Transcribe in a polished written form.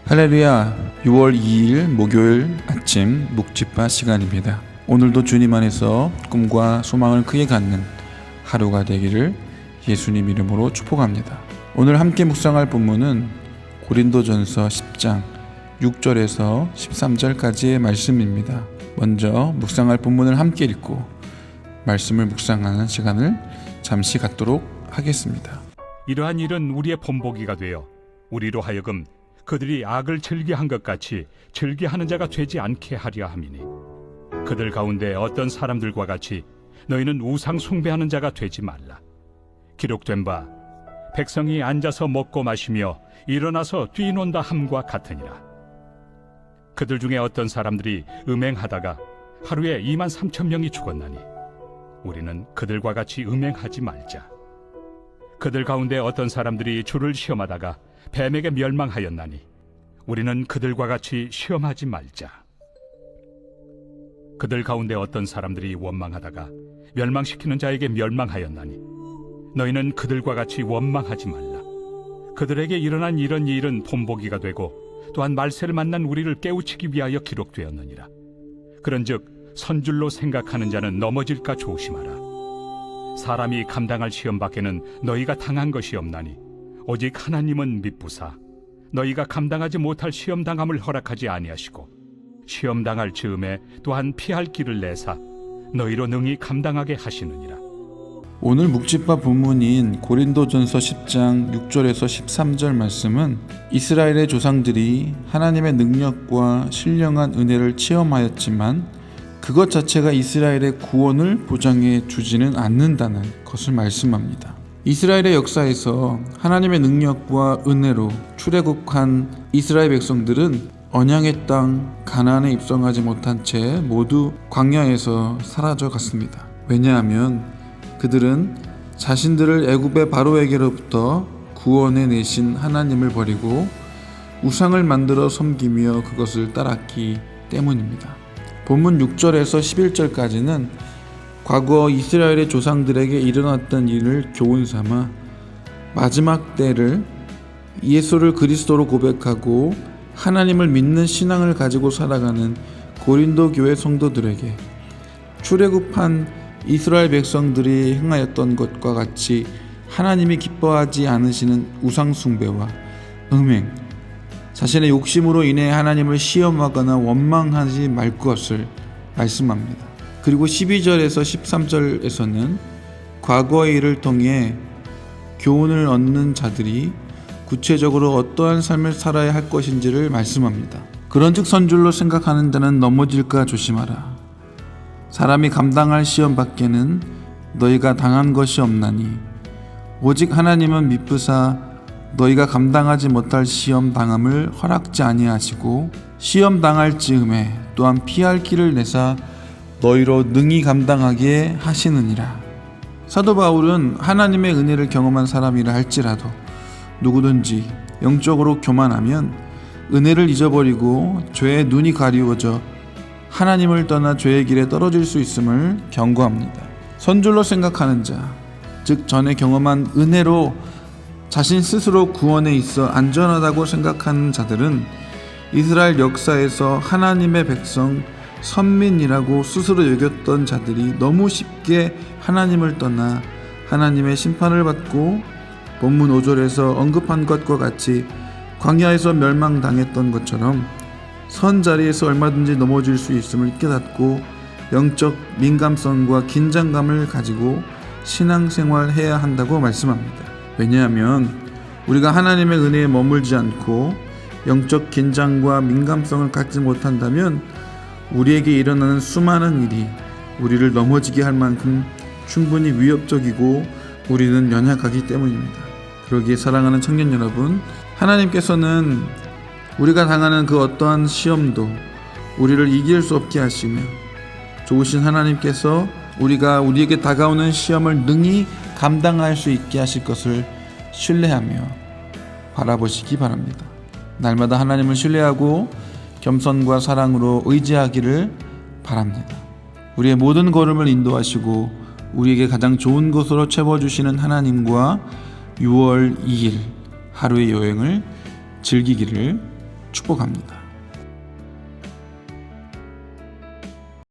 할렐루야. 6월 2일 목요일 아침 묵집바 시간입니다. 오늘도 주님 안에서 꿈과 소망을 크게 갖는 하루가 되기를 예수님 이름으로 축복합니다. 오늘 함께 묵상할 본문은 고린도전서 10장 6절에서 13절까지의 말씀입니다. 먼저 묵상할 본문을 함께 읽고 말씀을 묵상하는 시간을 잠시 갖도록 하겠습니다. 이러한 일은 우리의 본보기가 되어 우리로 하여금 그들이 악을 즐겨한 것 같이 즐겨하는 자가 되지 않게 하려 함이니, 그들 가운데 어떤 사람들과 같이 너희는 우상 숭배하는 자가 되지 말라. 기록된 바 백성이 앉아서 먹고 마시며 일어나서 뛰논다 함과 같으니라. 그들 중에 어떤 사람들이 음행하다가 하루에 23,000명이 죽었나니 우리는 그들과 같이 음행하지 말자. 그들 가운데 어떤 사람들이 주를 시험하다가 뱀에게 멸망하였나니 우리는 그들과 같이 시험하지 말자. 그들 가운데 어떤 사람들이 원망하다가 멸망시키는 자에게 멸망하였나니 너희는 그들과 같이 원망하지 말라. 그들에게 일어난 이런 일은 본보기가 되고 또한 말세를 만난 우리를 깨우치기 위하여 기록되었느니라. 그런즉 선줄로 생각하는 자는 넘어질까 조심하라. 사람이 감당할 시험 밖에는 너희가 당한 것이 없나니 오직 하나님은 미쁘사 너희가 감당하지 못할 시험 당함을 허락하지 아니하시고 시험 당할 즈음에 또한 피할 길을 내사 너희로 능히 감당하게 하시느니라. 오늘 묵집바 본문인 고린도전서 10장 6절에서 13절 말씀은 이스라엘의 조상들이 하나님의 능력과 신령한 은혜를 체험하였지만 그것 자체가 이스라엘의 구원을 보장해 주지는 않는다는 것을 말씀합니다. 이스라엘의 역사에서 하나님의 능력과 은혜로 출애굽한 이스라엘 백성들은 언약의 땅 가나안에 입성하지 못한 채 모두 광야에서 사라져 갔습니다. 왜냐하면 그들은 자신들을 애굽의 바로에게로부터 구원해 내신 하나님을 버리고 우상을 만들어 섬기며 그것을 따랐기 때문입니다. 본문 6절에서 11절까지는 과거 이스라엘의 조상들에게 일어났던 일을 교훈 삼아 마지막 때를 예수를 그리스도로 고백하고 하나님을 믿는 신앙을 가지고 살아가는 고린도 교회 성도들에게 출애굽한 이스라엘 백성들이 행하였던 것과 같이 하나님이 기뻐하지 않으시는 우상 숭배와 음행, 자신의 욕심으로 인해 하나님을 시험하거나 원망하지 말 것을 말씀합니다. 그리고 12절에서 13절에서는 과거의 일을 통해 교훈을 얻는 자들이 구체적으로 어떠한 삶을 살아야 할 것인지를 말씀합니다. 그런즉 선줄로 생각하는 자는 넘어질까 조심하라. 사람이 감당할 시험 밖에는 너희가 당한 것이 없나니 오직 하나님은 미쁘사 너희가 감당하지 못할 시험 당함을 허락지 아니하시고 시험 당할 즈음에 또한 피할 길을 내사 너희로 능히 감당하게 하시느니라. 사도 바울은 하나님의 은혜를 경험한 사람이라 할지라도 누구든지 영적으로 교만하면 은혜를 잊어버리고 죄의 눈이 가리워져 하나님을 떠나 죄의 길에 떨어질 수 있음을 경고합니다. 선줄로 생각하는 자, 즉 전에 경험한 은혜로 자신 스스로 구원에 있어 안전하다고 생각하는 자들은 이스라엘 역사에서 하나님의 백성 선민이라고 스스로 여겼던 자들이 너무 쉽게 하나님을 떠나 하나님의 심판을 받고 본문 5절에서 언급한 것과 같이 광야에서 멸망당했던 것처럼 선 자리에서 얼마든지 넘어질 수 있음을 깨닫고 영적 민감성과 긴장감을 가지고 신앙생활해야 한다고 말씀합니다. 왜냐하면 우리가 하나님의 은혜에 머물지 않고 영적 긴장과 민감성을 갖지 못한다면 우리에게 일어나는 수많은 일이 우리를 넘어지게 할 만큼 충분히 위협적이고 우리는 연약하기 때문입니다. 그러기에 사랑하는 청년 여러분, 하나님께서는 우리가 당하는 그 어떠한 시험도 우리를 이길 수 없게 하시며 좋으신 하나님께서 우리에게 다가오는 시험을 능히 감당할 수 있게 하실 것을 신뢰하며 바라보시기 바랍니다. 날마다 하나님을 신뢰하고 겸손과 사랑으로 의지하기를 바랍니다. 우리의 모든 걸음을 인도하시고 우리에게 가장 좋은 곳으로 채워주시는 하나님과 6월 2일 하루의 여행을 즐기기를 축복합니다.